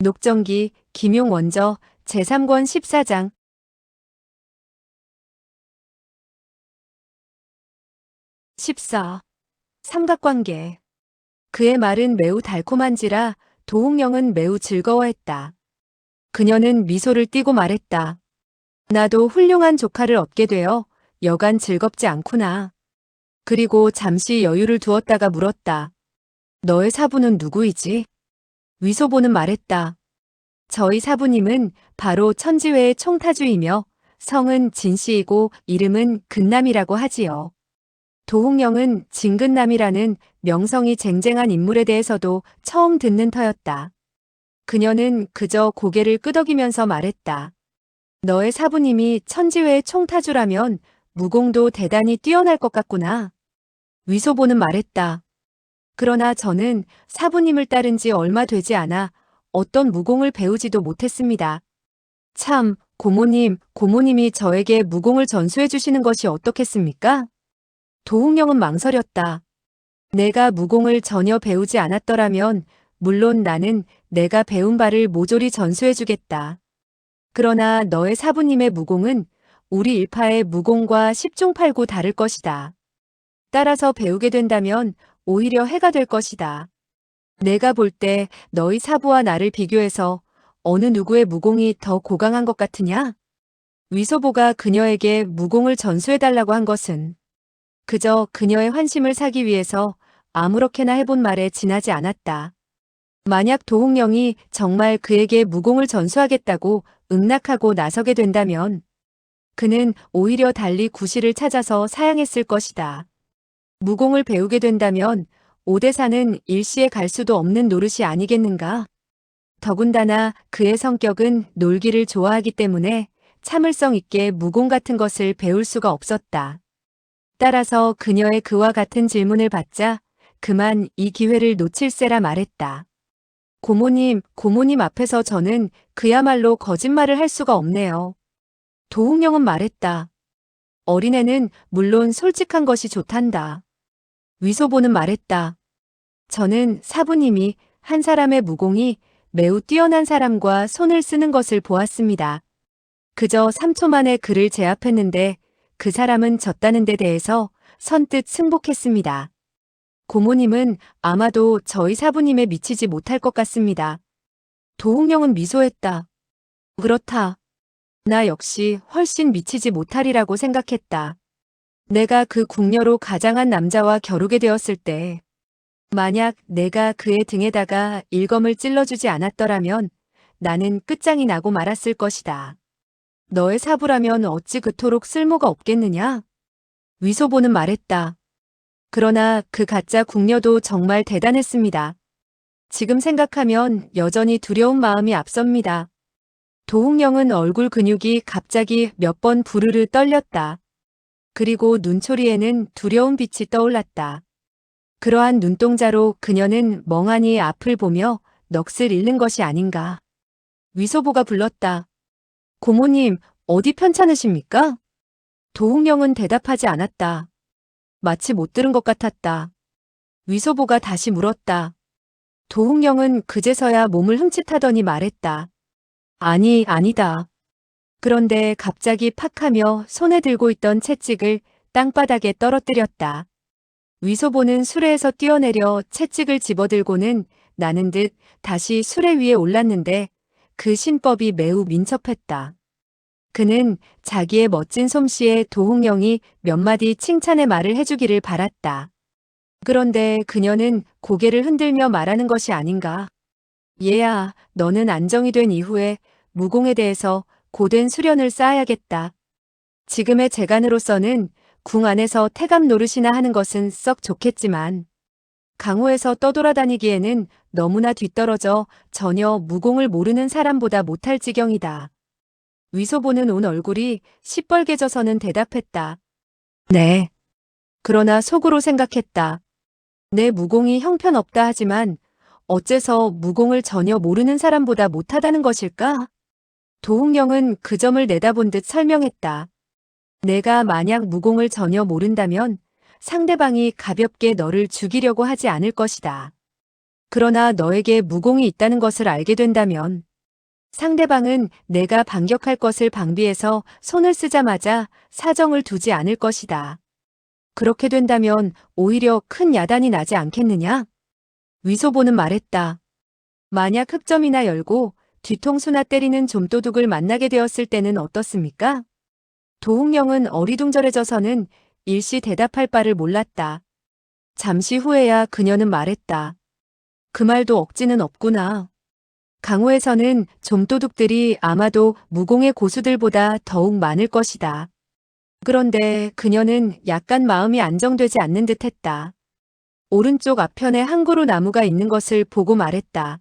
녹정기, 김용원저, 제3권 14장. 14. 삼각관계. 그의 말은 매우 달콤한지라 도홍령은 매우 즐거워했다. 그녀는 미소를 띠고 말했다. 나도 훌륭한 조카를 얻게 되어 여간 즐겁지 않구나. 그리고 잠시 여유를 두었다가 물었다. 너의 사부는 누구이지? 위소보는 말했다. 저희 사부님은 바로 천지회의 총타주이며 성은 진씨이고 이름은 근남이라고 하지요. 도홍령은 진근남이라는 명성이 쟁쟁한 인물에 대해서도 처음 듣는 터였다. 그녀는 그저 고개를 끄덕이면서 말했다. 너의 사부님이 천지회의 총타주라면 무공도 대단히 뛰어날 것 같구나. 위소보는 말했다. 그러나 저는 사부님을 따른 지 얼마 되지 않아 어떤 무공을 배우지도 못했습니다. 참, 고모님이 저에게 무공을 전수해 주시는 것이 어떻겠습니까? 도홍령은 망설였다. 내가 무공을 전혀 배우지 않았더라면 물론 나는 내가 배운 바를 모조리 전수해 주겠다. 그러나 너의 사부님의 무공은 우리 일파의 무공과 십중팔구 다를 것이다. 따라서 배우게 된다면 오히려 해가 될 것이다. 내가 볼 때 너희 사부와 나를 비교해서 어느 누구의 무공이 더 고강한 것 같으냐? 위소보가 그녀에게 무공을 전수해달라고 한 것은 그저 그녀의 환심을 사기 위해서 아무렇게나 해본 말에 지나지 않았다. 만약 도홍령이 정말 그에게 무공을 전수하겠다고 응낙하고 나서게 된다면 그는 오히려 달리 구실을 찾아서 사양했을 것이다. 무공을 배우게 된다면 오대사는 일시에 갈 수도 없는 노릇이 아니겠는가? 더군다나 그의 성격은 놀기를 좋아하기 때문에 참을성 있게 무공 같은 것을 배울 수가 없었다. 따라서 그녀의 그와 같은 질문을 받자 그만 이 기회를 놓칠세라 말했다. 고모님 앞에서 저는 그야말로 거짓말을 할 수가 없네요. 도홍령은 말했다. 어린애는 물론 솔직한 것이 좋단다. 위소보는 말했다. 저는 사부님이 한 사람의 무공이 매우 뛰어난 사람과 손을 쓰는 것을 보았습니다. 그저 3초 만에 그를 제압했는데 그 사람은 졌다는 데 대해서 선뜻 승복했습니다. 고모님은 아마도 저희 사부님에 미치지 못할 것 같습니다. 도홍령은 미소했다. 그렇다. 나 역시 훨씬 미치지 못하리라고 생각했다. 내가 그 궁녀로 가장한 남자와 겨루게 되었을 때 만약 내가 그의 등에다가 일검을 찔러주지 않았더라면 나는 끝장이 나고 말았을 것이다. 너의 사부라면 어찌 그토록 쓸모가 없겠느냐? 위소보는 말했다. 그러나 그 가짜 궁녀도 정말 대단했습니다. 지금 생각하면 여전히 두려운 마음이 앞섭니다. 도홍령은 얼굴 근육이 갑자기 몇 번 부르르 떨렸다. 그리고 눈초리에는 두려운 빛이 떠올랐다. 그러한 눈동자로 그녀는 멍하니 앞을 보며 넋을 잃는 것이 아닌가. 위소보가 불렀다. 고모님, 어디 편찮으십니까? 도홍령은 대답하지 않았다. 마치 못 들은 것 같았다. 위소보가 다시 물었다. 도홍령은 그제서야 몸을 흠칫하더니 말했다. 아니다. 그런데 갑자기 팍 하며 손에 들고 있던 채찍을 땅바닥에 떨어뜨렸다. 위소보는 수레에서 뛰어내려 채찍을 집어들고는 나는 듯 다시 수레 위에 올랐는데 그 신법이 매우 민첩했다. 그는 자기의 멋진 솜씨에 도홍령이 몇 마디 칭찬의 말을 해주기를 바랐다. 그런데 그녀는 고개를 흔들며 말하는 것이 아닌가. 얘야, 너는 안정이 된 이후에 무공에 대해서 고된 수련을 쌓아야겠다. 지금의 재간으로서는 궁 안에서 태감 노릇이나 하는 것은 썩 좋겠지만 강호에서 떠돌아다니기에는 너무나 뒤떨어져 전혀 무공을 모르는 사람보다 못할 지경이다. 위소보는 온 얼굴이 시뻘개져서는 대답했다. 네. 그러나 속으로 생각했다. 내 무공이 형편없다 하지만 어째서 무공을 전혀 모르는 사람보다 못하다는 것일까? 도홍령은 그 점을 내다본 듯 설명했다. 내가 만약 무공을 전혀 모른다면 상대방이 가볍게 너를 죽이려고 하지 않을 것이다. 그러나 너에게 무공이 있다는 것을 알게 된다면 상대방은 내가 반격할 것을 방비해서 손을 쓰자마자 사정을 두지 않을 것이다. 그렇게 된다면 오히려 큰 야단이 나지 않겠느냐? 위소보는 말했다. 만약 흑점이나 열고 뒤통수나 때리는 좀도둑을 만나게 되었을 때는 어떻습니까? 도훈령은 어리둥절해져서는 일시 대답할 바를 몰랐다. 잠시 후에야 그녀는 말했다. 그 말도 억지는 없구나. 강호에서는 좀도둑들이 아마도 무공의 고수들보다 더욱 많을 것이다. 그런데 그녀는 약간 마음이 안정되지 않는 듯 했다. 오른쪽 앞편에 한 그루 나무가 있는 것을 보고 말했다.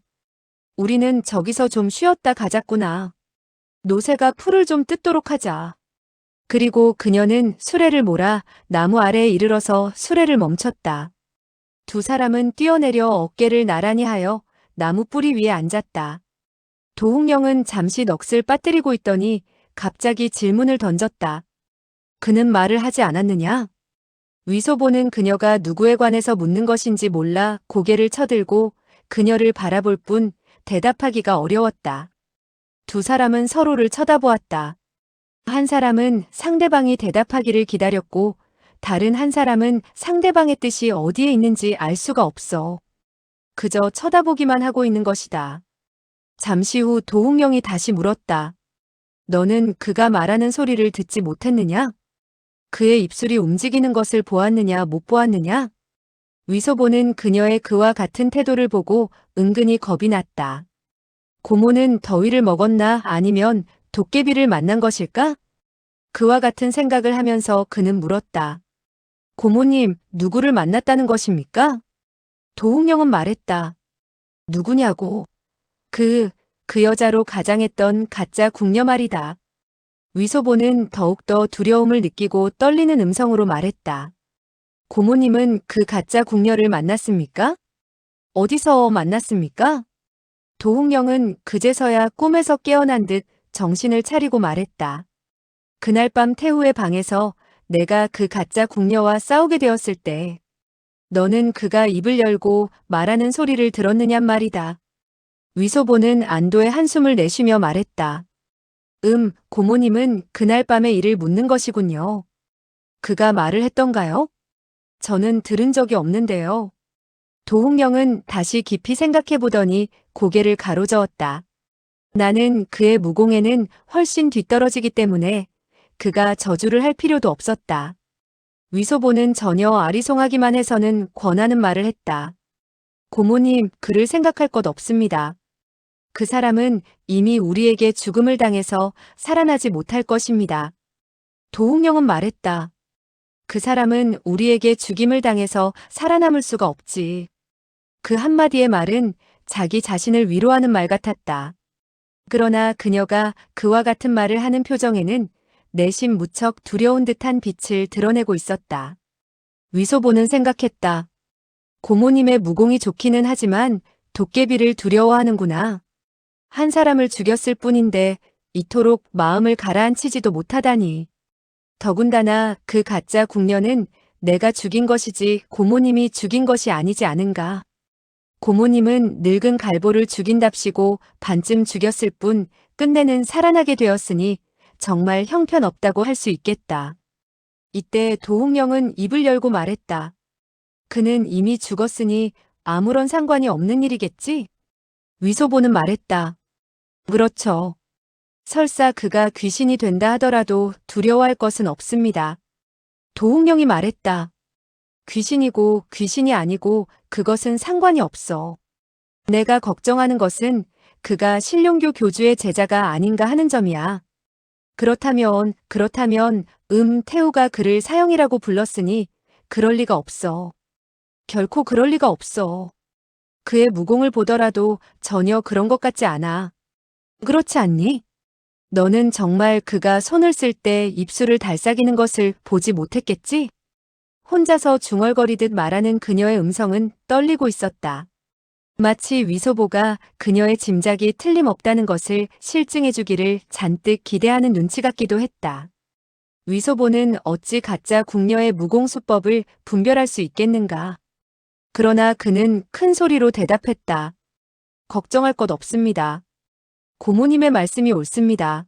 우리는 저기서 좀 쉬었다 가자꾸나. 노새가 풀을 좀 뜯도록 하자. 그리고 그녀는 수레를 몰아 나무 아래에 이르러서 수레를 멈췄다. 두 사람은 뛰어내려 어깨를 나란히 하여 나무 뿌리 위에 앉았다. 도훈령은 잠시 넋을 빠뜨리고 있더니 갑자기 질문을 던졌다. 그는 말을 하지 않았느냐? 위소보는 그녀가 누구에 관해서 묻는 것인지 몰라 고개를 쳐들고 그녀를 바라볼 뿐 대답하기가 어려웠다. 두 사람은 서로를 쳐다보았다. 한 사람은 상대방이 대답하기를 기다렸고 다른 한 사람은 상대방의 뜻이 어디에 있는지 알 수가 없어. 그저 쳐다보기만 하고 있는 것이다. 잠시 후 도훈령이 다시 물었다. 너는 그가 말하는 소리를 듣지 못했느냐? 그의 입술이 움직이는 것을 보았느냐 못 보았느냐? 위소보는 그녀의 그와 같은 태도를 보고 은근히 겁이 났다. 고모는 더위를 먹었나 아니면 도깨비를 만난 것일까? 그와 같은 생각을 하면서 그는 물었다. 고모님, 누구를 만났다는 것입니까? 도훈령은 말했다. 누구냐고. 그 여자로 가장했던 가짜 궁녀 말이다. 위소보는 더욱더 두려움을 느끼고 떨리는 음성으로 말했다. 고모님은 그 가짜 궁녀를 만났습니까? 어디서 만났습니까? 도훈령은 그제서야 꿈에서 깨어난 듯 정신을 차리고 말했다. 그날 밤 태후의 방에서 내가 그 가짜 궁녀와 싸우게 되었을 때 너는 그가 입을 열고 말하는 소리를 들었느냔 말이다. 위소보는 안도의 한숨을 내쉬며 말했다. 고모님은 그날 밤의 일을 묻는 것이군요. 그가 말을 했던가요? 저는 들은 적이 없는데요. 도훈령은 다시 깊이 생각해 보더니 고개를 가로저었다. 나는 그의 무공에는 훨씬 뒤떨어지기 때문에 그가 저주를 할 필요도 없었다. 위소보는 전혀 아리송하기만 해서는 권하는 말을 했다. 고모님, 그를 생각할 것 없습니다. 그 사람은 이미 우리에게 죽음을 당해서 살아나지 못할 것입니다. 도훈령은 말했다. 그 사람은 우리에게 죽임을 당해서 살아남을 수가 없지. 그 한마디의 말은 자기 자신을 위로하는 말 같았다. 그러나 그녀가 그와 같은 말을 하는 표정에는 내심 무척 두려운 듯한 빛을 드러내고 있었다. 위소보는 생각했다. 고모님의 무공이 좋기는 하지만 도깨비를 두려워하는구나. 한 사람을 죽였을 뿐인데 이토록 마음을 가라앉히지도 못하다니. 더군다나 그 가짜 궁녀는 내가 죽인 것이지 고모님이 죽인 것이 아니지 않은가. 고모님은 늙은 갈보를 죽인답시고 반쯤 죽였을 뿐 끝내는 살아나게 되었으니 정말 형편없다고 할 수 있겠다. 이때 도훈령은 입을 열고 말했다. 그는 이미 죽었으니 아무런 상관이 없는 일이겠지? 위소보는 말했다. 그렇죠. 설사 그가 귀신이 된다 하더라도 두려워할 것은 없습니다. 도훈령이 말했다. 귀신이고 귀신이 아니고 그것은 상관이 없어. 내가 걱정하는 것은 그가 신룡교 교주의 제자가 아닌가 하는 점이야. 그렇다면 태우가 그를 사형이라고 불렀으니 그럴 리가 없어. 결코 그럴 리가 없어. 그의 무공을 보더라도 전혀 그런 것 같지 않아. 그렇지 않니? 너는 정말 그가 손을 쓸 때 입술을 달싹이는 것을 보지 못했겠지? 혼자서 중얼거리듯 말하는 그녀의 음성은 떨리고 있었다. 마치 위소보가 그녀의 짐작이 틀림없다는 것을 실증해주기를 잔뜩 기대하는 눈치 같기도 했다. 위소보는 어찌 가짜 궁녀의 무공수법을 분별할 수 있겠는가? 그러나 그는 큰 소리로 대답했다. 걱정할 것 없습니다. 고모님의 말씀이 옳습니다.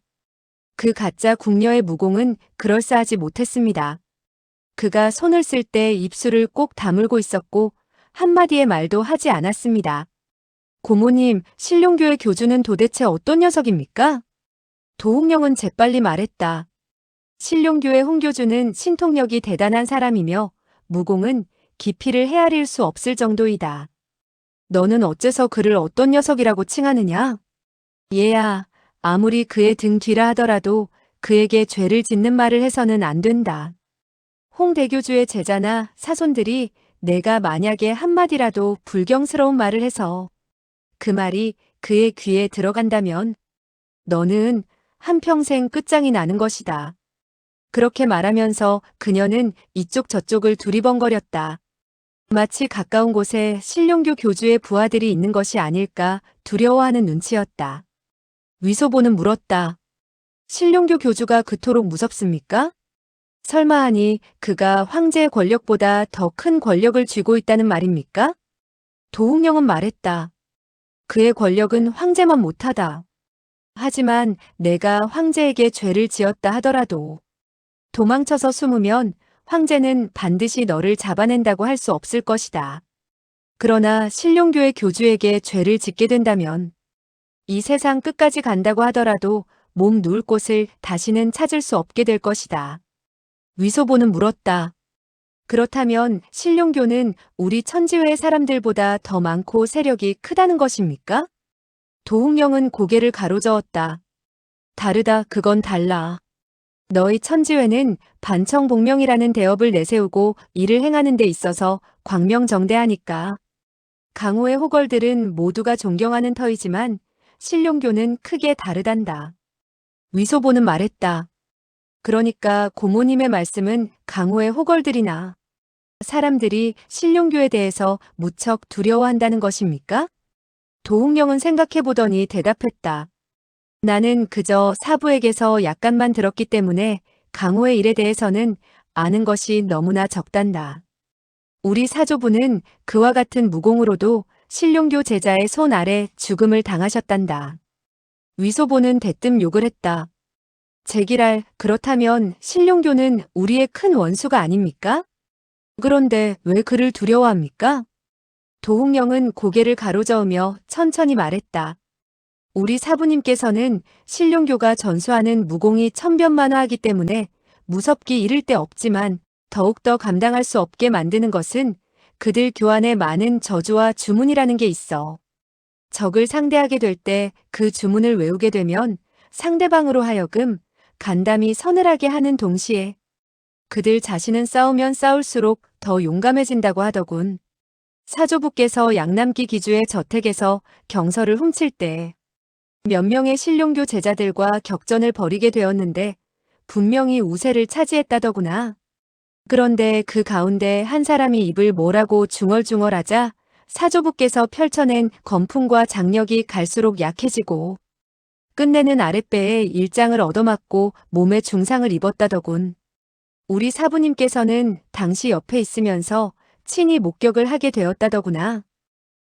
그 가짜 궁녀의 무공은 그럴싸하지 못했습니다. 그가 손을 쓸 때 입술을 꼭 다물고 있었고 한마디의 말도 하지 않았습니다. 고모님, 신룡교의 교주는 도대체 어떤 녀석입니까? 도홍령은 재빨리 말했다. 신룡교의 홍교주는 신통력이 대단한 사람이며 무공은 깊이를 헤아릴 수 없을 정도이다. 너는 어째서 그를 어떤 녀석이라고 칭하느냐? 얘야, 아무리 그의 등 뒤라 하더라도 그에게 죄를 짓는 말을 해서는 안 된다. 홍 대교주의 제자나 사손들이 내가 만약에 한마디라도 불경스러운 말을 해서 그 말이 그의 귀에 들어간다면 너는 한평생 끝장이 나는 것이다. 그렇게 말하면서 그녀는 이쪽 저쪽을 두리번거렸다. 마치 가까운 곳에 신룡교 교주의 부하들이 있는 것이 아닐까 두려워하는 눈치였다. 위소보는 물었다. 신룡교 교주가 그토록 무섭습니까? 설마 하니 그가 황제의 권력보다 더 큰 권력을 쥐고 있다는 말입니까? 도홍령은 말했다. 그의 권력은 황제만 못하다. 하지만 내가 황제에게 죄를 지었다 하더라도 도망쳐서 숨으면 황제는 반드시 너를 잡아낸다고 할 수 없을 것이다. 그러나 신룡교의 교주에게 죄를 짓게 된다면 이 세상 끝까지 간다고 하더라도 몸 누울 곳을 다시는 찾을 수 없게 될 것이다. 위소보는 물었다. 그렇다면 신룡교는 우리 천지회의 사람들보다 더 많고 세력이 크다는 것입니까? 도홍령은 고개를 가로저었다. 다르다, 그건 달라. 너희 천지회는 반청복명이라는 대업을 내세우고 일을 행하는 데 있어서 광명정대하니까. 강호의 호걸들은 모두가 존경하는 터이지만 신룡교는 크게 다르단다. 위소보는 말했다. 그러니까 고모님의 말씀은 강호의 호걸들이나 사람들이 신룡교에 대해서 무척 두려워한다는 것입니까? 도홍령은 생각해보더니 대답했다. 나는 그저 사부에게서 약간만 들었기 때문에 강호의 일에 대해서는 아는 것이 너무나 적단다. 우리 사조부는 그와 같은 무공으로도 신룡교 제자의 손 아래 죽음을 당하셨단다. 위소보는 대뜸 욕을 했다. 제기랄, 그렇다면 신룡교는 우리의 큰 원수가 아닙니까? 그런데 왜 그를 두려워합니까? 도홍령은 고개를 가로저으며 천천히 말했다. 우리 사부님께서는 신룡교가 전수하는 무공이 천변만화하기 때문에 무섭기 이를 데 없지만 더욱더 감당할 수 없게 만드는 것은 그들 교안에 많은 저주와 주문이라는 게 있어. 적을 상대하게 될 때 그 주문을 외우게 되면 상대방으로 하여금 간담이 서늘하게 하는 동시에 그들 자신은 싸우면 싸울수록 더 용감해진다고 하더군. 사조부께서 양남기 기주의 저택에서 경서를 훔칠 때 몇 명의 신룡교 제자들과 격전을 벌이게 되었는데 분명히 우세를 차지했다더구나. 그런데 그 가운데 한 사람이 입을 뭐라고 중얼중얼하자 사조부께서 펼쳐낸 건풍과 장력이 갈수록 약해지고 끝내는 아랫배에 일장을 얻어맞고 몸에 중상을 입었다더군. 우리 사부님께서는 당시 옆에 있으면서 친히 목격을 하게 되었다더구나.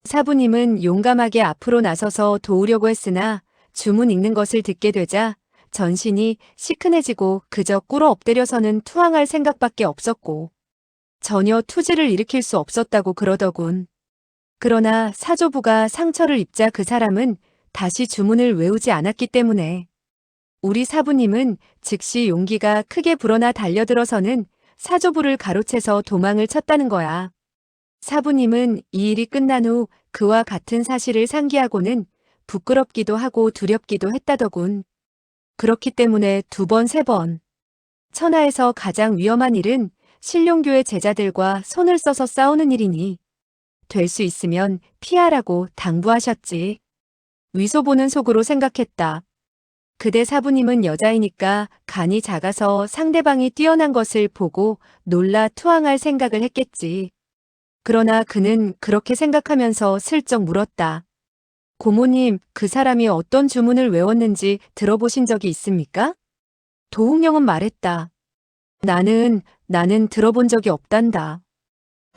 사부님은 용감하게 앞으로 나서서 도우려고 했으나 주문 읽는 것을 듣게 되자 전신이 시큰해지고 그저 꿇어 엎드려서는 투항할 생각밖에 없었고 전혀 투지를 일으킬 수 없었다고 그러더군. 그러나 사조부가 상처를 입자 그 사람은 다시 주문을 외우지 않았기 때문에 우리 사부님은 즉시 용기가 크게 불어나 달려들어서는 사조부를 가로채서 도망을 쳤다는 거야. 사부님은 이 일이 끝난 후 그와 같은 사실을 상기하고는 부끄럽기도 하고 두렵기도 했다더군. 그렇기 때문에 2번, 3번. 천하에서 가장 위험한 일은 신룡교의 제자들과 손을 써서 싸우는 일이니 될 수 있으면 피하라고 당부하셨지. 위소보는 속으로 생각했다. 그대 사부님은 여자이니까 간이 작아서 상대방이 뛰어난 것을 보고 놀라 투항할 생각을 했겠지. 그러나 그는 그렇게 생각하면서 슬쩍 물었다. 고모님, 그 사람이 어떤 주문을 외웠는지 들어보신 적이 있습니까? 도홍령은 말했다. 나는 들어본 적이 없단다.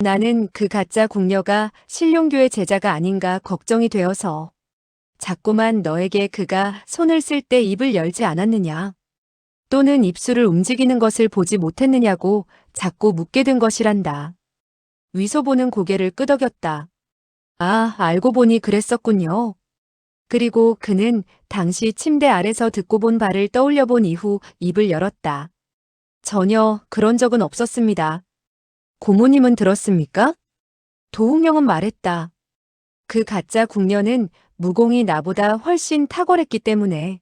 나는 그 가짜 궁녀가 신룡교의 제자가 아닌가 걱정이 되어서 자꾸만 너에게 그가 손을 쓸 때 입을 열지 않았느냐, 또는 입술을 움직이는 것을 보지 못했느냐고 자꾸 묻게 된 것이란다. 위소보는 고개를 끄덕였다. 아, 알고 보니 그랬었군요. 그리고 그는 당시 침대 아래서 듣고 본 바를 떠올려 본 이후 입을 열었다. 전혀 그런 적은 없었습니다. 고모님은 들었습니까? 도웅령은 말했다. 그 가짜 궁녀는 무공이 나보다 훨씬 탁월했기 때문에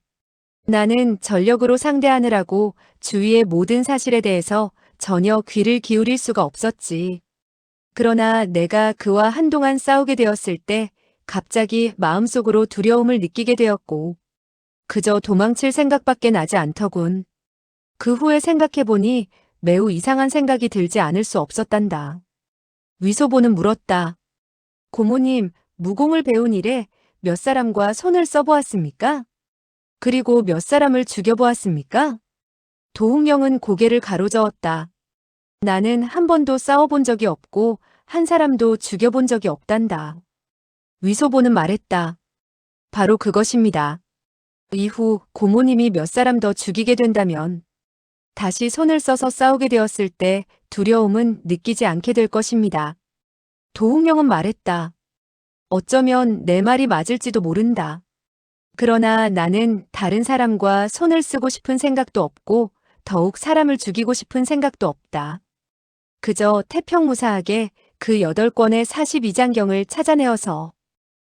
나는 전력으로 상대하느라고 주위의 모든 사실에 대해서 전혀 귀를 기울일 수가 없었지. 그러나 내가 그와 한동안 싸우게 되었을 때 갑자기 마음속으로 두려움을 느끼게 되었고 그저 도망칠 생각밖에 나지 않더군. 그 후에 생각해보니 매우 이상한 생각이 들지 않을 수 없었단다. 위소보는 물었다. 고모님, 무공을 배운 이래 몇 사람과 손을 써보았습니까? 그리고 몇 사람을 죽여보았습니까? 도웅령은 고개를 가로저었다. 나는 한 번도 싸워본 적이 없고 한 사람도 죽여본 적이 없단다. 위소보는 말했다. 바로 그것입니다. 이후 고모님이 몇 사람 더 죽이게 된다면 다시 손을 써서 싸우게 되었을 때 두려움은 느끼지 않게 될 것입니다. 도웅령은 말했다. 어쩌면 내 말이 맞을지도 모른다. 그러나 나는 다른 사람과 손을 쓰고 싶은 생각도 없고 더욱 사람을 죽이고 싶은 생각도 없다. 그저 태평무사하게 그 8권의 42장경을 찾아내어서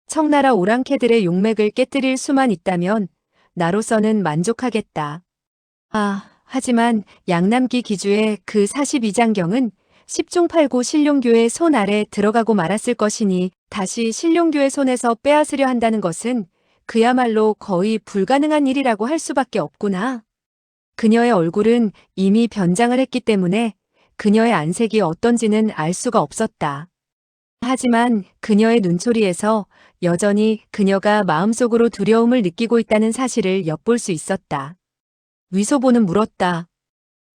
청나라 오랑캐들의 용맥을 깨뜨릴 수만 있다면 나로서는 만족하겠다. 아, 하지만 양남기 기주의 그 42장경은 10중 8구 신룡교의 손 아래 들어가고 말았을 것이니 다시 신룡교의 손에서 빼앗으려 한다는 것은 그야말로 거의 불가능한 일이라고 할 수밖에 없구나. 그녀의 얼굴은 이미 변장을 했기 때문에 그녀의 안색이 어떤지는 알 수가 없었다. 하지만 그녀의 눈초리에서 여전히 그녀가 마음속으로 두려움을 느끼고 있다는 사실을 엿볼 수 있었다. 위소보는 물었다.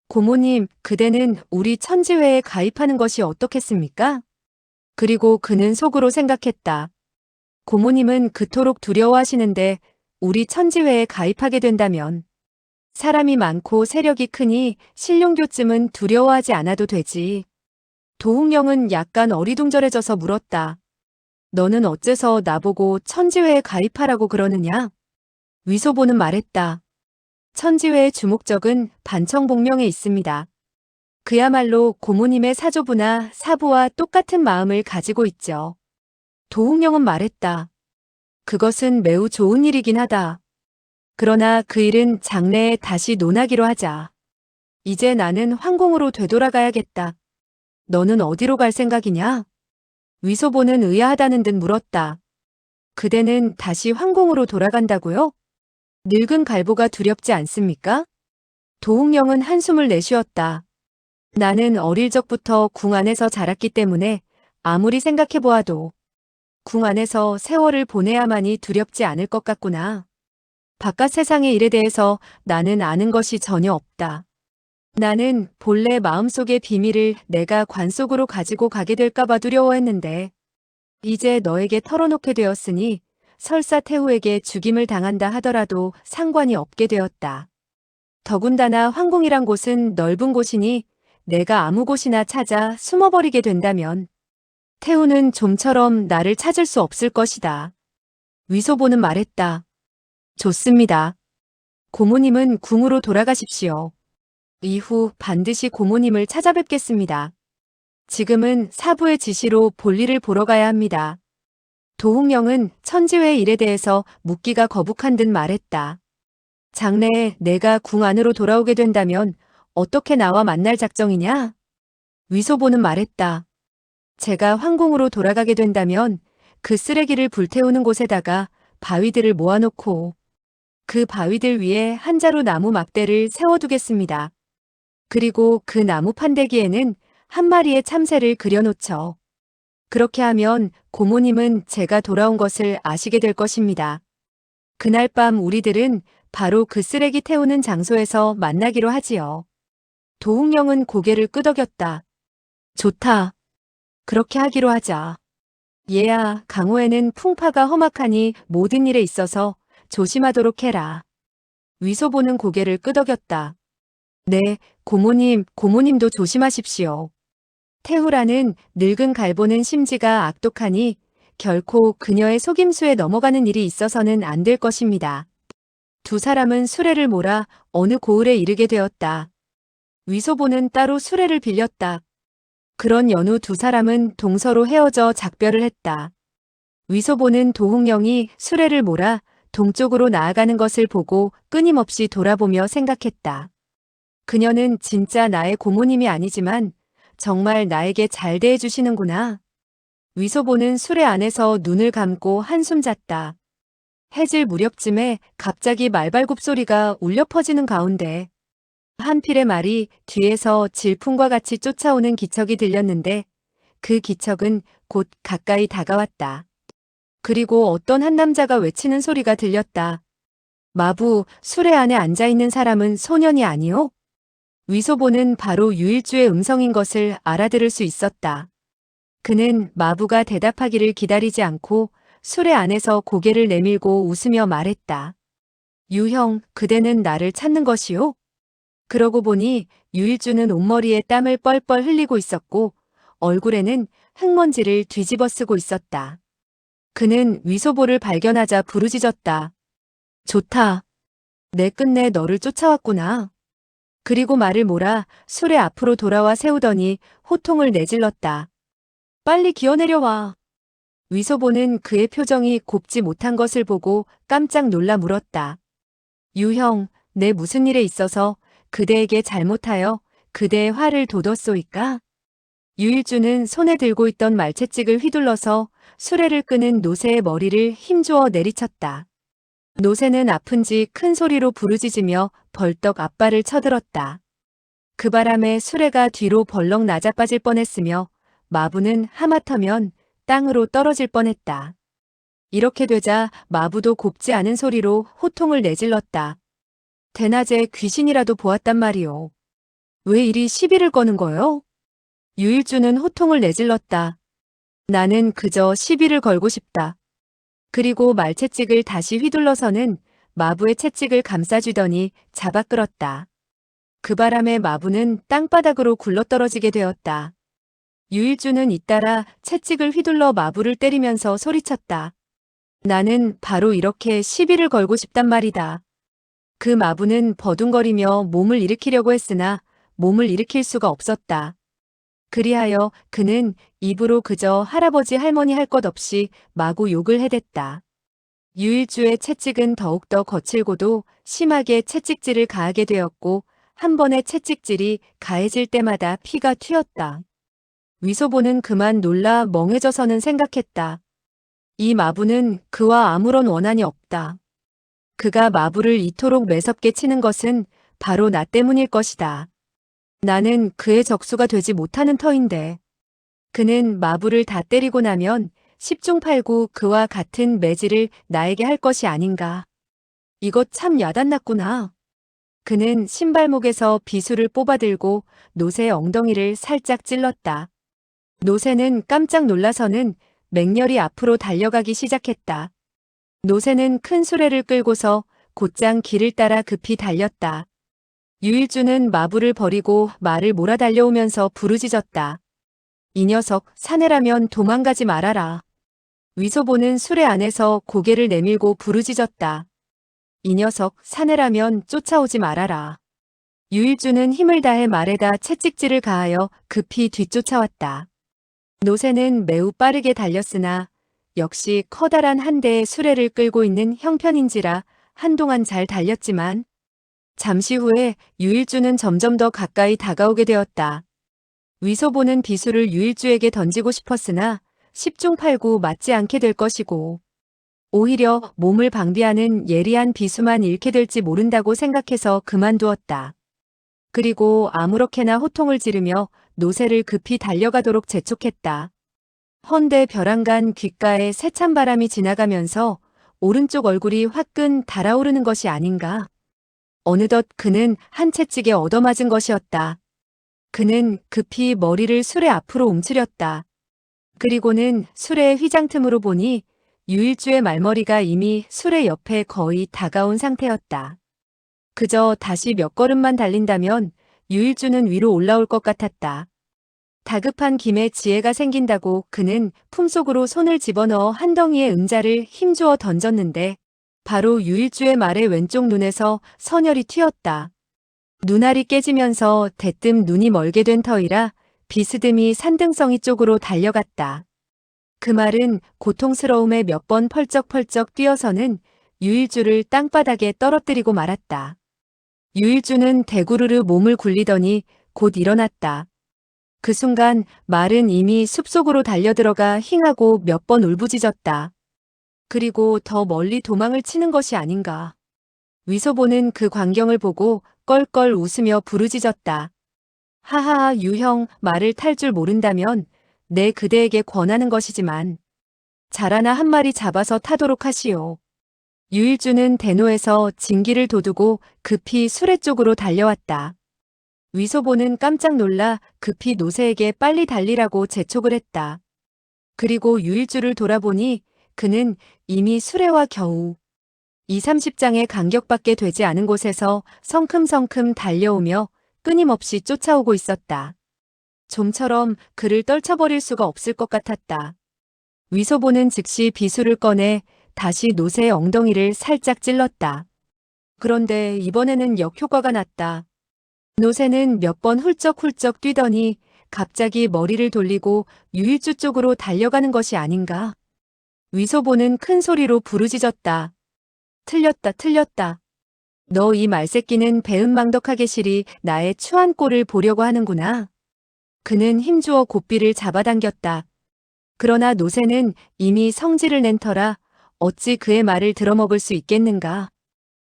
고모님, 그대는 우리 천지회에 가입하는 것이 어떻겠습니까? 그리고 그는 속으로 생각했다. 고모님은 그토록 두려워하시는데 우리 천지회에 가입하게 된다면 사람이 많고 세력이 크니 신룡교쯤은 두려워하지 않아도 되지. 도웅령은 약간 어리둥절해져서 물었다. 너는 어째서 나보고 천지회에 가입하라고 그러느냐? 위소보는 말했다. 천지회의 주목적은 반청복명에 있습니다. 그야말로 고모님의 사조부나 사부와 똑같은 마음을 가지고 있죠. 도웅령은 말했다. 그것은 매우 좋은 일이긴 하다. 그러나 그 일은 장래에 다시 논하기로 하자. 이제 나는 황궁으로 되돌아가야겠다. 너는 어디로 갈 생각이냐? 위소보는 의아하다는 듯 물었다. 그대는 다시 황궁으로 돌아간다고요? 늙은 갈보가 두렵지 않습니까? 도웅령은 한숨을 내쉬었다. 나는 어릴 적부터 궁 안에서 자랐기 때문에 아무리 생각해보아도 궁 안에서 세월을 보내야만이 두렵지 않을 것 같구나. 바깥 세상의 일에 대해서 나는 아는 것이 전혀 없다. 나는 본래 마음속의 비밀을 내가 관 속으로 가지고 가게 될까봐 두려워했는데 이제 너에게 털어놓게 되었으니 설사 태후에게 죽임을 당한다 하더라도 상관이 없게 되었다. 더군다나 황궁이란 곳은 넓은 곳이니 내가 아무 곳이나 찾아 숨어버리게 된다면 태후는 좀처럼 나를 찾을 수 없을 것이다. 위소보는 말했다. 좋습니다. 고모님은 궁으로 돌아가십시오. 이후 반드시 고모님을 찾아뵙겠습니다. 지금은 사부의 지시로 볼일을 보러 가야 합니다. 도웅령은 천지회의 일에 대해서 묻기가 거북한 듯 말했다. 장래에 내가 궁 안으로 돌아오게 된다면 어떻게 나와 만날 작정이냐? 위소보는 말했다. 제가 황궁으로 돌아가게 된다면 그 쓰레기를 불태우는 곳에다가 바위들을 모아놓고 그 바위들 위에 한 자루 나무 막대를 세워두겠습니다. 그리고 그 나무 판대기에는 한 마리의 참새를 그려놓죠. 그렇게 하면 고모님은 제가 돌아온 것을 아시게 될 것입니다. 그날 밤 우리들은 바로 그 쓰레기 태우는 장소에서 만나기로 하지요. 도웅령은 고개를 끄덕였다. 좋다. 그렇게 하기로 하자. 얘야, 강호에는 풍파가 험악하니 모든 일에 있어서 조심하도록 해라. 위소보는 고개를 끄덕였다. 네, 고모님도 조심하십시오. 태후라는 늙은 갈보는 심지가 악독하니 결코 그녀의 속임수에 넘어가는 일이 있어서는 안 될 것입니다. 두 사람은 수레를 몰아 어느 고을에 이르게 되었다. 위소보는 따로 수레를 빌렸다. 그런 연후 두 사람은 동서로 헤어져 작별을 했다. 위소보는 도홍령이 수레를 몰아 동쪽으로 나아가는 것을 보고 끊임없이 돌아보며 생각했다. 그녀는 진짜 나의 고모님이 아니지만 정말 나에게 잘 대해주시는구나. 위소보는 수레 안에서 눈을 감고 한숨 잤다. 해질 무렵쯤에 갑자기 말발굽 소리가 울려 퍼지는 가운데 한 필의 말이 뒤에서 질풍과 같이 쫓아오는 기척이 들렸는데 그 기척은 곧 가까이 다가왔다. 그리고 어떤 한 남자가 외치는 소리가 들렸다. 마부, 수레 안에 앉아있는 사람은 소년이 아니오? 위소보는 바로 유일주의 음성인 것을 알아들을 수 있었다. 그는 마부가 대답하기를 기다리지 않고 수레 안에서 고개를 내밀고 웃으며 말했다. 유형, 그대는 나를 찾는 것이오? 그러고 보니 유일주는 온머리에 땀을 뻘뻘 흘리고 있었고 얼굴에는 흙먼지를 뒤집어 쓰고 있었다. 그는 위소보를 발견하자 부르짖었다. 좋다. 내 끝내 너를 쫓아왔구나. 그리고 말을 몰아 수레 앞으로 돌아와 세우더니 호통을 내질렀다. 빨리 기어내려와. 위소보는 그의 표정이 곱지 못한 것을 보고 깜짝 놀라 물었다. 유형, 내 무슨 일에 있어서 그대에게 잘못하여 그대의 화를 돋웠소이까? 유일주는 손에 들고 있던 말채찍을 휘둘러서 수레를 끄는 노새의 머리를 힘주어 내리쳤다. 노새는 아픈지 큰 소리로 부르짖으며 벌떡 앞발을 쳐들었다. 그 바람에 수레가 뒤로 벌렁 낮아빠질 뻔했으며 마부는 하마터면 땅으로 떨어질 뻔했다. 이렇게 되자 마부도 곱지 않은 소리로 호통을 내질렀다. 대낮에 귀신이라도 보았단 말이오. 왜 이리 시비를 거는 거요? 유일주는 호통을 내질렀다. 나는 그저 시비를 걸고 싶다. 그리고 말채찍을 다시 휘둘러서는 마부의 채찍을 감싸주더니 잡아 끌었다. 그 바람에 마부는 땅바닥으로 굴러떨어지게 되었다. 유일주는 잇따라 채찍을 휘둘러 마부를 때리면서 소리쳤다. 나는 바로 이렇게 시비를 걸고 싶단 말이다. 그 마부는 버둥거리며 몸을 일으키려고 했으나 몸을 일으킬 수가 없었다. 그리하여 그는 입으로 그저 할아버지 할머니 할 것 없이 마구 욕을 해댔다. 유일주의 채찍은 더욱더 거칠고도 심하게 채찍질을 가하게 되었고 한 번의 채찍질이 가해질 때마다 피가 튀었다. 위소보는 그만 놀라 멍해져서는 생각했다. 이 마부는 그와 아무런 원한이 없다. 그가 마부를 이토록 매섭게 치는 것은 바로 나 때문일 것이다. 나는 그의 적수가 되지 못하는 터인데 그는 마부를 다 때리고 나면 10중 8구 그와 같은 매질을 나에게 할 것이 아닌가. 이것 참 야단났구나. 그는 신발목에서 비수를 뽑아들고 노새의 엉덩이를 살짝 찔렀다. 노새는 깜짝 놀라서는 맹렬히 앞으로 달려가기 시작했다. 노새는 큰 수레를 끌고서 곧장 길을 따라 급히 달렸다. 유일주는 마부를 버리고 말을 몰아 달려오면서 부르짖었다. 이 녀석, 사내라면 도망가지 말아라. 위소보는 수레 안에서 고개를 내밀고 부르짖었다. 이 녀석, 사내라면 쫓아오지 말아라. 유일주는 힘을 다해 말에다 채찍질을 가하여 급히 뒤쫓아왔다. 노새는 매우 빠르게 달렸으나 역시 커다란 한 대의 수레를 끌고 있는 형편인지라 한동안 잘 달렸지만 잠시 후에 유일주는 점점 더 가까이 다가오게 되었다. 위소보는 비수를 유일주에게 던지고 싶었으나 10중 8구 맞지 않게 될 것이고 오히려 몸을 방비하는 예리한 비수만 잃게 될지 모른다고 생각해서 그만두었다. 그리고 아무렇게나 호통을 지르며 노새를 급히 달려가도록 재촉했다. 헌데 벼랑간 귓가에 세찬 바람이 지나가면서 오른쪽 얼굴이 화끈 달아오르는 것이 아닌가. 어느덧 그는 한 채찍에 얻어맞은 것이었다. 그는 급히 머리를 수레 앞으로 움츠렸다. 그리고는 수레의 휘장 틈으로 보니 유일주의 말머리가 이미 수레 옆에 거의 다가온 상태였다. 그저 다시 몇 걸음만 달린다면 유일주는 위로 올라올 것 같았다. 다급한 김에 지혜가 생긴다고 그는 품속으로 손을 집어넣어 한 덩이의 은자를 힘주어 던졌는데 바로 유일주의 말의 왼쪽 눈에서 선혈이 튀었다. 눈알이 깨지면서 대뜸 눈이 멀게 된 터이라 비스듬히 산등성이 쪽으로 달려갔다. 그 말은 고통스러움에 몇 번 펄쩍펄쩍 뛰어서는 유일주를 땅바닥에 떨어뜨리고 말았다. 유일주는 대구르르 몸을 굴리더니 곧 일어났다. 그 순간 말은 이미 숲속으로 달려들어가 힝하고 몇 번 울부짖었다. 그리고 더 멀리 도망을 치는 것이 아닌가. 위소보는 그 광경을 보고 껄껄 웃으며 부르짖었다. 하하하 유형 말을 탈 줄 모른다면 내 그대에게 권하는 것이지만 잘 하나 한 마리 잡아서 타도록 하시오. 유일주는 대노에서 진기를 도두고 급히 수레 쪽으로 달려왔다. 위소보는 깜짝 놀라 급히 노새에게 빨리 달리라고 재촉을 했다. 그리고 유일주를 돌아보니 그는 이미 수레와 겨우 20-30장의 간격밖에 되지 않은 곳에서 성큼성큼 달려오며 끊임없이 쫓아오고 있었다. 좀처럼 그를 떨쳐버릴 수가 없을 것 같았다. 위소보는 즉시 비수를 꺼내 다시 노새의 엉덩이를 살짝 찔렀다. 그런데 이번에는 역효과가 났다. 노새는 몇 번 훌쩍훌쩍 뛰더니 갑자기 머리를 돌리고 유일주 쪽으로 달려가는 것이 아닌가. 위소보는 큰 소리로 부르짖었다. 틀렸다, 틀렸다. 너 이 말새끼는 배은망덕하게 시리 나의 추한 꼴을 보려고 하는구나. 그는 힘주어 고삐를 잡아당겼다. 그러나 노새는 이미 성질을 낸 터라 어찌 그의 말을 들어먹을 수 있겠는가.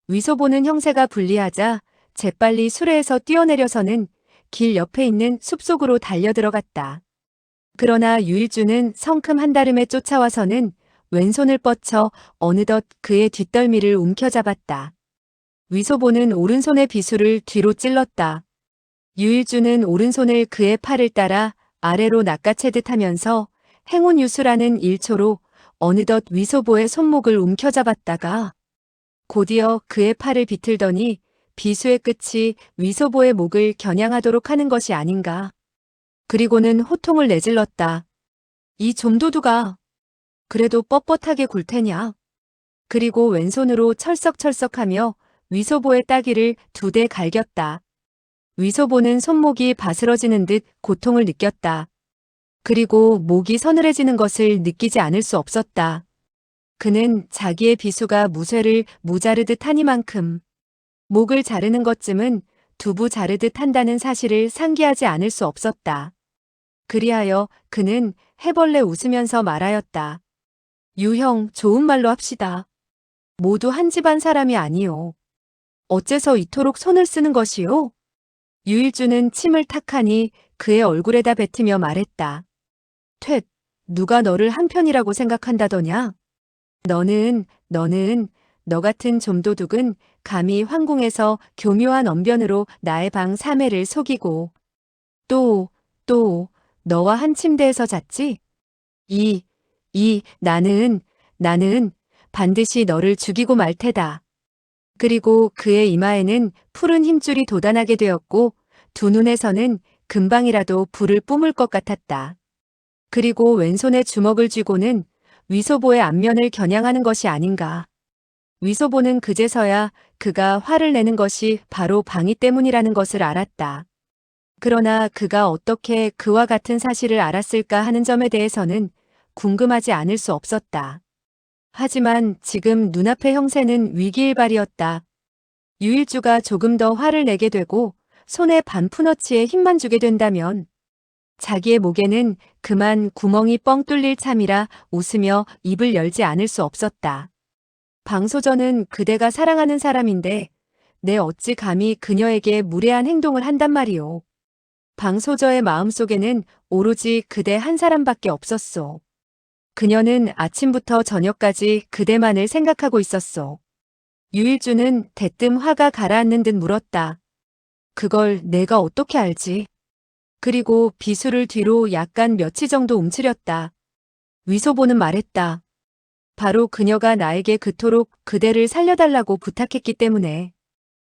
위소보는 형세가 불리하자 재빨리 수레에서 뛰어내려서는 길 옆에 있는 숲속으로 달려들어갔다. 그러나 유일주는 성큼 한달음에 쫓아와서는 왼손을 뻗쳐 어느덧 그의 뒷덜미를 움켜잡았다. 위소보는 오른손의 비수를 뒤로 찔렀다. 유일주는 오른손을 그의 팔을 따라 아래로 낚아채듯 하면서 행운유수라는 일초로 어느덧 위소보의 손목을 움켜잡았다가 곧이어 그의 팔을 비틀더니 비수의 끝이 위소보의 목을 겨냥하도록 하는 것이 아닌가. 그리고는 호통을 내질렀다. 이 좀도두가 그래도 뻣뻣하게 굴 테냐. 그리고 왼손으로 철썩철썩하며 위소보의 따귀를 2대 갈겼다. 위소보는 손목이 바스러지는 듯 고통을 느꼈다. 그리고 목이 서늘해지는 것을 느끼지 않을 수 없었다. 그는 자기의 비수가 무쇠를 무자르듯 하니만큼 목을 자르는 것쯤은 두부 자르듯 한다는 사실을 상기하지 않을 수 없었다. 그리하여 그는 해벌레 웃으면서 말하였다. 유형 좋은 말로 합시다. 모두 한 집안 사람이 아니오. 어째서 이토록 손을 쓰는 것이오? 유일주는 침을 탁하니 그의 얼굴에다 뱉으며 말했다. 퇴, 누가 너를 한편이라고 생각한다더냐? 너는 너 같은 좀도둑은 감히 황궁에서 교묘한 언변으로 나의 방 3회를 속이고 또 너와 한 침대에서 잤지? 나는 반드시 너를 죽이고 말 테다. 그리고 그의 이마에는 푸른 힘줄이 돋아나게 되었고 2눈에서는 금방이라도 불을 뿜을 것 같았다. 그리고 왼손에 주먹을 쥐고는 위소보의 안면을 겨냥하는 것이 아닌가. 위소보는 그제서야 그가 화를 내는 것이 바로 방위 때문이라는 것을 알았다. 그러나 그가 어떻게 그와 같은 사실을 알았을까 하는 점에 대해서는 궁금하지 않을 수 없었다. 하지만 지금 눈앞의 형세는 위기일발이었다. 유일주가 조금 더 화를 내게 되고 손에 반푼어치에 힘만 주게 된다면 자기의 목에는 그만 구멍이 뻥 뚫릴 참이라 웃으며 입을 열지 않을 수 없었다. 방소전은 그대가 사랑하는 사람인데 내 어찌 감히 그녀에게 무례한 행동을 한단 말이오. 방소저의 마음속에는 오로지 그대 한 사람밖에 없었소. 그녀는 아침부터 저녁까지 그대만을 생각하고 있었소. 유일주는 대뜸 화가 가라앉는 듯 물었다. 그걸 내가 어떻게 알지? 그리고 비수를 뒤로 약간 며칠 정도 움츠렸다. 위소보는 말했다. 바로 그녀가 나에게 그토록 그대를 살려달라고 부탁했기 때문에.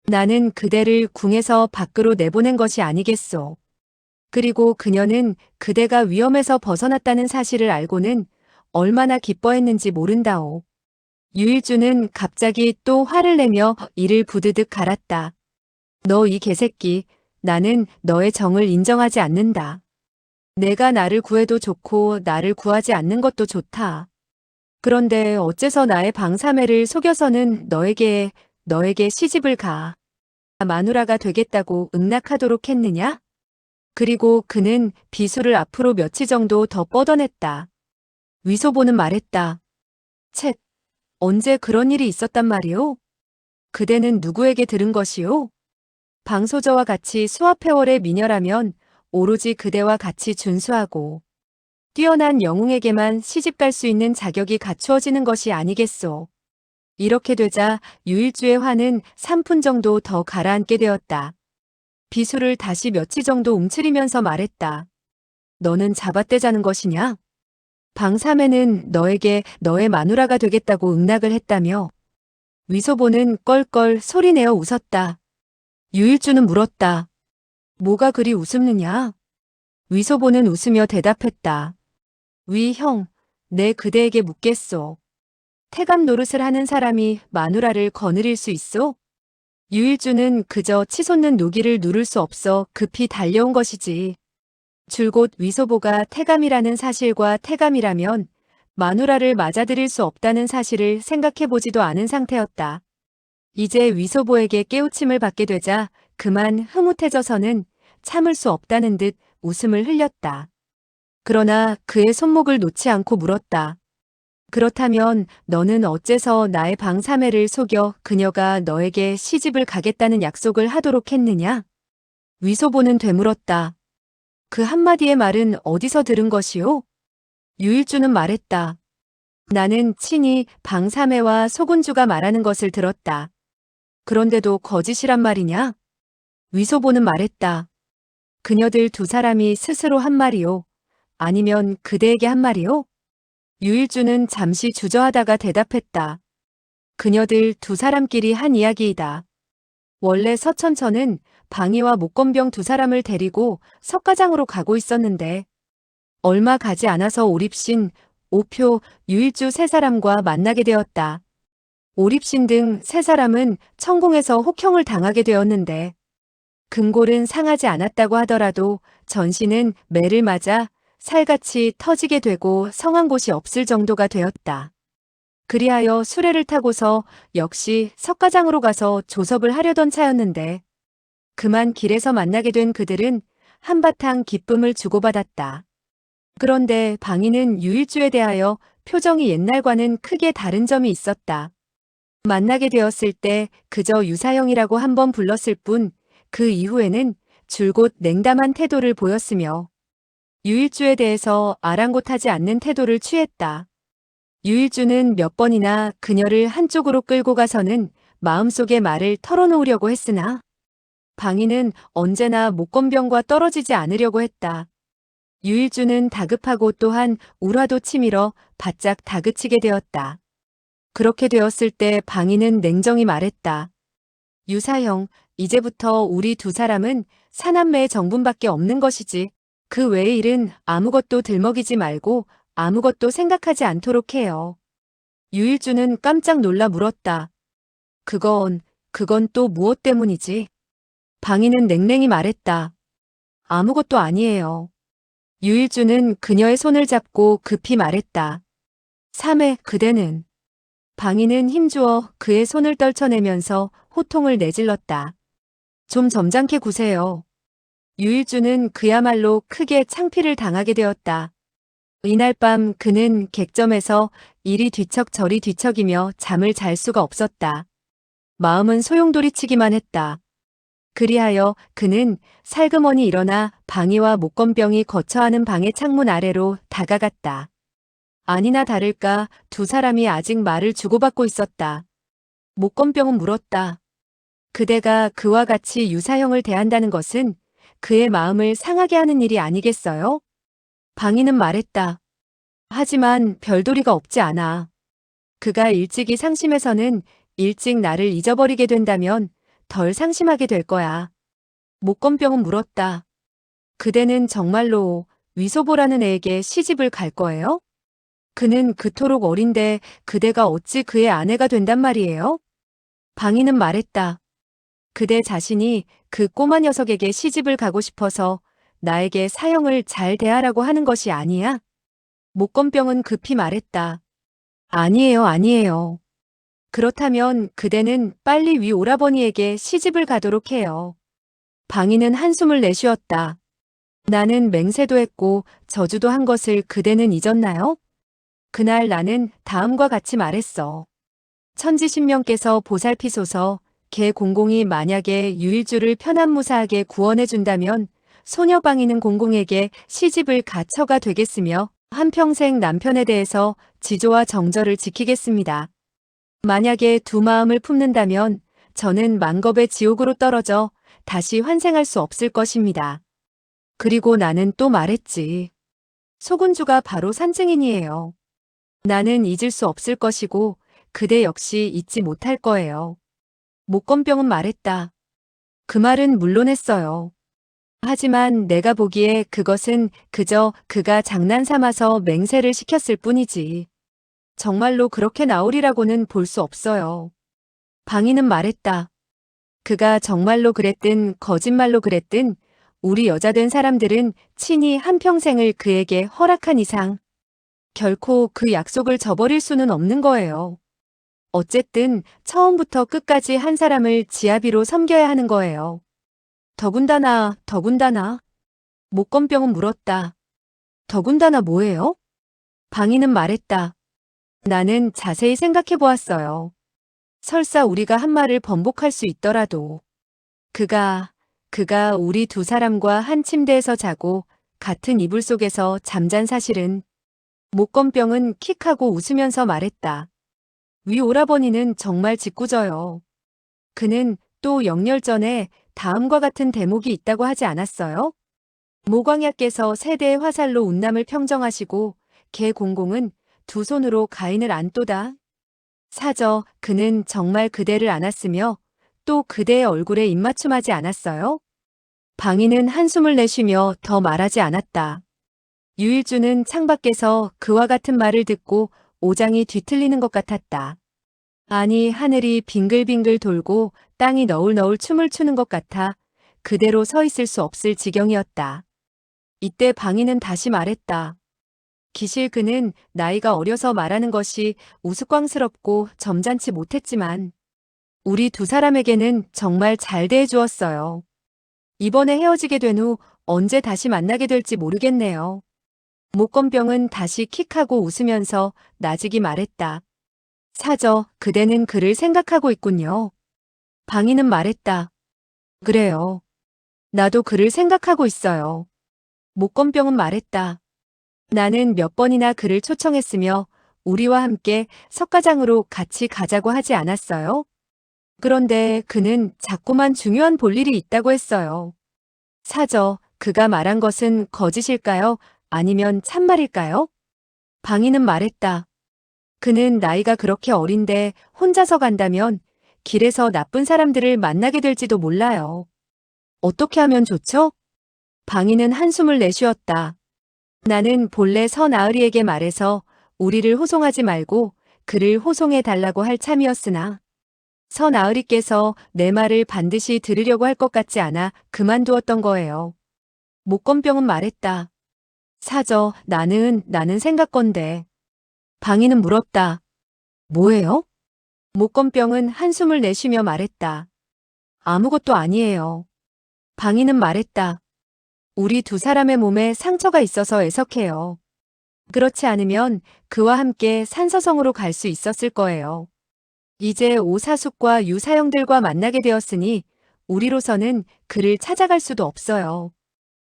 나는 그대를 궁에서 밖으로 내보낸 것이 아니겠소. 그리고 그녀는 그대가 위험에서 벗어났다는 사실을 알고는 얼마나 기뻐했는지 모른다오. 유일주는 갑자기 또 화를 내며 이를 부드득 갈았다. 너 이 개새끼, 나는 너의 정을 인정하지 않는다. 내가 나를 구해도 좋고 나를 구하지 않는 것도 좋다. 그런데 어째서 나의 방사매를 속여서는 너에게 시집을 가. 마누라가 되겠다고 응낙하도록 했느냐? 그리고 그는 비수를 앞으로 며칠 정도 더 뻗어냈다. 위소보는 말했다. 쳇, 언제 그런 일이 있었단 말이오? 그대는 누구에게 들은 것이오? 방소저와 같이 수화패월의 미녀라면 오로지 그대와 같이 준수하고 뛰어난 영웅에게만 시집갈 수 있는 자격이 갖추어지는 것이 아니겠소. 이렇게 되자 유일주의 화는 3분 정도 더 가라앉게 되었다. 비수를 다시 며칠 정도 움츠리면서 말했다. 너는 잡아떼자는 것이냐? 방삼애는 너에게 너의 마누라가 되겠다고 응낙을 했다며. 위소보는 껄껄 소리내어 웃었다. 유일주는 물었다. 뭐가 그리 웃음느냐? 위소보는 웃으며 대답했다. 위 형, 내 그대에게 묻겠소. 태감 노릇을 하는 사람이 마누라를 거느릴 수 있소? 유일주는 그저 치솟는 노기를 누를 수 없어 급히 달려온 것이지. 줄곧 위소보가 태감이라는 사실과 태감이라면 마누라를 맞아들일 수 없다는 사실을 생각해보지도 않은 상태였다. 이제 위소보에게 깨우침을 받게 되자 그만 흐뭇해져서는 참을 수 없다는 듯 웃음을 흘렸다. 그러나 그의 손목을 놓지 않고 물었다. 그렇다면 너는 어째서 나의 방사매를 속여 그녀가 너에게 시집을 가겠다는 약속을 하도록 했느냐? 위소보는 되물었다. 그 한마디의 말은 어디서 들은 것이오? 유일주는 말했다. 나는 친히 방사매와 소군주가 말하는 것을 들었다. 그런데도 거짓이란 말이냐? 위소보는 말했다. 그녀들 두 사람이 스스로 한 말이오. 아니면 그대에게 한 말이오? 유일주는 잠시 주저하다가 대답했다. 그녀들 두 사람끼리 한 이야기이다. 원래 서천천은 방이와 목건병 두 사람을 데리고 석가장으로 가고 있었는데 얼마 가지 않아서 오립신, 오표, 유일주 세 사람과 만나게 되었다. 오립신 등 세 사람은 천공에서 혹형을 당하게 되었는데 금골은 상하지 않았다고 하더라도 전신은 매를 맞아 살같이 터지게 되고 성한 곳이 없을 정도가 되었다. 그리하여 수레를 타고서 역시 석가장으로 가서 조섭을 하려던 차였는데 그만 길에서 만나게 된 그들은 한바탕 기쁨을 주고받았다. 그런데 방이는 유일주에 대하여 표정이 옛날과는 크게 다른 점이 있었다. 만나게 되었을 때 그저 유사형이라고 한번 불렀을 뿐 그 이후에는 줄곧 냉담한 태도를 보였으며 유일주에 대해서 아랑곳하지 않는 태도를 취했다. 유일주는 몇 번이나 그녀를 한쪽으로 끌고 가서는 마음속의 말을 털어놓으려고 했으나 방이는 언제나 목건병과 떨어지지 않으려고 했다. 유일주는 다급하고 또한 울화도 치밀어 바짝 다그치게 되었다. 그렇게 되었을 때 방이는 냉정히 말했다. 유사형, 이제부터 우리 두 사람은 사남매의 정분밖에 없는 것이지. 그 외의 일은 아무것도 들먹이지 말고 아무것도 생각하지 않도록 해요. 유일주는 깜짝 놀라 물었다. 그건 또 무엇 때문이지? 방이는 냉랭히 말했다. 아무것도 아니에요. 유일주는 그녀의 손을 잡고 급히 말했다. 삼해, 그대는. 방이는 힘주어 그의 손을 떨쳐내면서 호통을 내질렀다. 좀 점잖게 구세요. 유일주는 그야말로 크게 창피를 당하게 되었다. 이날 밤 그는 객점에서 이리 뒤척 저리 뒤척이며 잠을 잘 수가 없었다. 마음은 소용돌이치기만 했다. 그리하여 그는 살그머니 일어나 방이와 목건병이 거처하는 방의 창문 아래로 다가갔다. 아니나 다를까 두 사람이 아직 말을 주고받고 있었다. 목건병은 물었다. 그대가 그와 같이 유사형을 대한다는 것은 그의 마음을 상하게 하는 일이 아니겠어요? 방희는 말했다. 하지만 별도리가 없지 않아. 그가 일찍이 상심해서는 일찍 나를 잊어버리게 된다면 덜 상심하게 될 거야. 목건병은 물었다. 그대는 정말로 위소보라는 애에게 시집을 갈 거예요? 그는 그토록 어린데 그대가 어찌 그의 아내가 된단 말이에요? 방희는 말했다. 그대 자신이 그 꼬마 녀석에게 시집을 가고 싶어서 나에게 사형을 잘 대하라고 하는 것이 아니야? 목건병은 급히 말했다. 아니에요, 아니에요. 그렇다면 그대는 빨리 위 오라버니에게 시집을 가도록 해요. 방희는 한숨을 내쉬었다. 나는 맹세도 했고 저주도 한 것을 그대는 잊었나요? 그날 나는 다음과 같이 말했어. 천지신명께서 보살피소서. 개 공공이 만약에 유일주를 편안무사하게 구원해준다면 소녀 방희는 공공에게 시집을 가처가 되겠으며 한평생 남편에 대해서 지조와 정절을 지키겠습니다. 만약에 두 마음을 품는다면 저는 만겁의 지옥으로 떨어져 다시 환생할 수 없을 것입니다. 그리고 나는 또 말했지. 소군주가 바로 산증인이에요. 나는 잊을 수 없을 것이고 그대 역시 잊지 못할 거예요. 목건병은 말했다. 그 말은 물론 했어요. 하지만 내가 보기에 그것은 그저 그가 장난삼아서 맹세를 시켰을 뿐이지. 정말로 그렇게 나오리라고는 볼 수 없어요. 방희는 말했다. 그가 정말로 그랬든 거짓말로 그랬든 우리 여자된 사람들은 친히 한평생을 그에게 허락한 이상 결코 그 약속을 저버릴 수는 없는 거예요. 어쨌든 처음부터 끝까지 한 사람을 지아비로 섬겨야 하는 거예요. 더군다나 목건병은 물었다. 더군다나 뭐예요? 방희는 말했다. 나는 자세히 생각해 보았어요. 설사 우리가 한 말을 번복할 수 있더라도 그가 우리 두 사람과 한 침대에서 자고 같은 이불 속에서 잠잔 사실은 목건병은 킥하고 웃으면서 말했다. 위 오라버니는 정말 짓궂어요. 그는 또 영렬전에 다음과 같은 대목이 있다고 하지 않았어요? 모광야께서 세대의 화살로 운남을 평정하시고 개 공공은 두 손으로 가인을 안도다. 사저 그는 정말 그대를 안았으며 또 그대의 얼굴에 입맞춤하지 않았어요? 방희는 한숨을 내쉬며 더 말하지 않았다. 유일주는 창밖에서 그와 같은 말을 듣고 오장이 뒤틀리는 것 같았다. 아니 하늘이 빙글빙글 돌고 땅이 너울너울 춤을 추는 것 같아 그대로 서 있을 수 없을 지경이었다. 이때 방희는 다시 말했다. 기실 그는 나이가 어려서 말하는 것이 우스꽝스럽고 점잖지 못했지만 우리 두 사람에게는 정말 잘 대해주었어요. 이번에 헤어지게 된 후 언제 다시 만나게 될지 모르겠네요. 목건병은 다시 킥하고 웃으면서 나직이 말했다. 사저, 그대는 그를 생각하고 있군요. 방희는 말했다. 그래요. 나도 그를 생각하고 있어요. 목건병은 말했다. 나는 몇 번이나 그를 초청했으며 우리와 함께 석가장으로 같이 가자고 하지 않았어요? 그런데 그는 자꾸만 중요한 볼일이 있다고 했어요. 사저, 그가 말한 것은 거짓일까요? 아니면 참말일까요? 방희는 말했다. 그는 나이가 그렇게 어린데 혼자서 간다면 길에서 나쁜 사람들을 만나게 될지도 몰라요. 어떻게 하면 좋죠? 방희는 한숨을 내쉬었다. 나는 본래 서나으리에게 말해서 우리를 호송하지 말고 그를 호송해 달라고 할 참이었으나 서나으리께서 내 말을 반드시 들으려고 할 것 같지 않아 그만두었던 거예요. 목건병은 말했다. 사저, 나는 생각건데. 방희는 물었다. 뭐예요? 목건병은 한숨을 내쉬며 말했다. 아무것도 아니에요. 방희는 말했다. 우리 두 사람의 몸에 상처가 있어서 애석해요. 그렇지 않으면 그와 함께 산서성으로 갈 수 있었을 거예요. 이제 오사숙과 유사형들과 만나게 되었으니 우리로서는 그를 찾아갈 수도 없어요.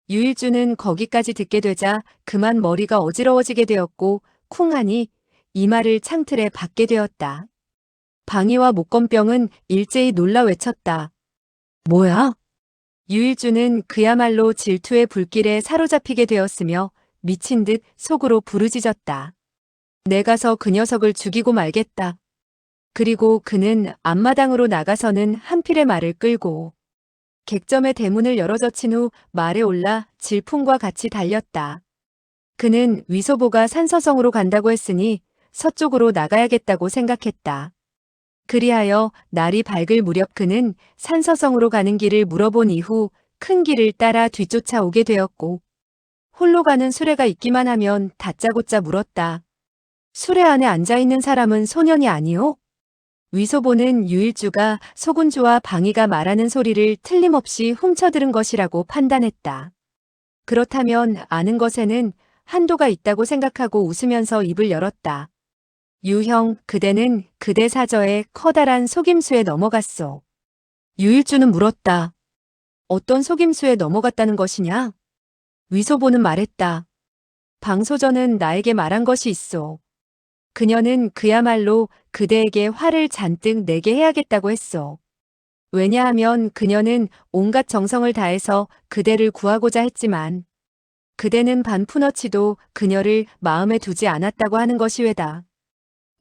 유일주는 거기까지 듣게 되자 그만 머리가 어지러워지게 되었고 쿵하니 이마를 창틀에 박게 되었다. 방희와 목건병은 일제히 놀라 외쳤다. 뭐야? 유일주는 그야말로 질투의 불길에 사로잡히게 되었으며 미친 듯 속으로 부르짖었다. 내 가서 그 녀석을 죽이고 말겠다. 그리고 그는 앞마당으로 나가서는 한 필의 말을 끌고 객점의 대문을 열어젖힌 후 말에 올라 질풍과 같이 달렸다. 그는 위소보가 산서성으로 간다고 했으니 서쪽으로 나가야겠다고 생각했다. 그리하여 날이 밝을 무렵 그는 산서성으로 가는 길을 물어본 이후 큰 길을 따라 뒤쫓아 오게 되었고 홀로 가는 수레가 있기만 하면 다짜고짜 물었다. 수레 안에 앉아있는 사람은 소년이 아니오? 위소보는 유일주가 소군주와 방이가 말하는 소리를 틀림없이 훔쳐들은 것이라고 판단했다. 그렇다면 아는 것에는 한도가 있다고 생각하고 웃으면서 입을 열었다. 유형, 그대는 그대 사저에 커다란 속임수에 넘어갔소. 유일주는 물었다. 어떤 속임수에 넘어갔다는 것이냐? 위소보는 말했다. 방소전은 나에게 말한 것이 있소. 그녀는 그야말로 그대에게 화를 잔뜩 내게 해야겠다고 했소. 왜냐하면 그녀는 온갖 정성을 다해서 그대를 구하고자 했지만 그대는 반푼어치도 그녀를 마음에 두지 않았다고 하는 것이 왜다.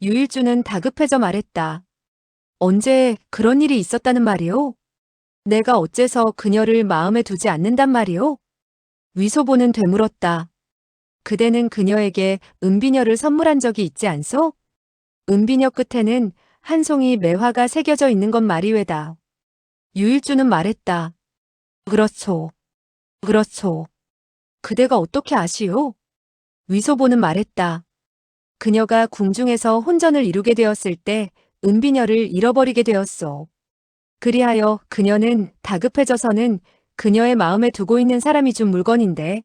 유일주는 다급해져 말했다. 언제 그런 일이 있었다는 말이오? 내가 어째서 그녀를 마음에 두지 않는단 말이오? 위소보는 되물었다. 그대는 그녀에게 은비녀를 선물한 적이 있지 않소? 은비녀 끝에는 한 송이 매화가 새겨져 있는 건 말이 왜다. 유일주는 말했다. 그렇소. 그렇소. 그대가 어떻게 아시오? 위소보는 말했다. 그녀가 궁중에서 혼전을 이루게 되었을 때 은비녀를 잃어버리게 되었소. 그리하여 그녀는 다급해져서는 그녀의 마음에 두고 있는 사람이 준 물건인데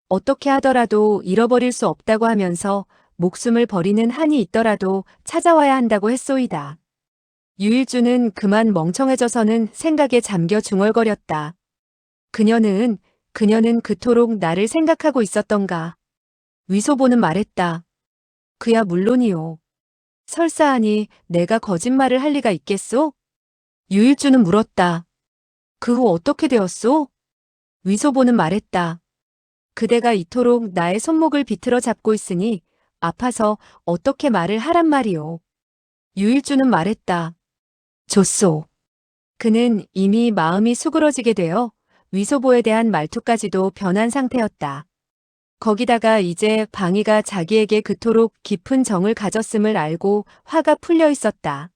어떻게 하더라도 잃어버릴 수 없다고 하면서 목숨을 버리는 한이 있더라도 찾아와야 한다고 했소이다. 유일주는 그만 멍청해져서는 생각에 잠겨 중얼거렸다. 그녀는 그토록 나를 생각하고 있었던가. 위소보는 말했다. 그야 물론이요. 설사하니 내가 거짓말을 할 리가 있겠소? 유일주는 물었다. 그 후 어떻게 되었소? 위소보는 말했다. 그대가 이토록 나의 손목을 비틀어 잡고 있으니 아파서 어떻게 말을 하란 말이오. 유일주는 말했다. 좋소. 그는 이미 마음이 수그러지게 되어 위소보에 대한 말투까지도 변한 상태였다. 거기다가 이제 방이가 자기에게 그토록 깊은 정을 가졌음을 알고 화가 풀려 있었다.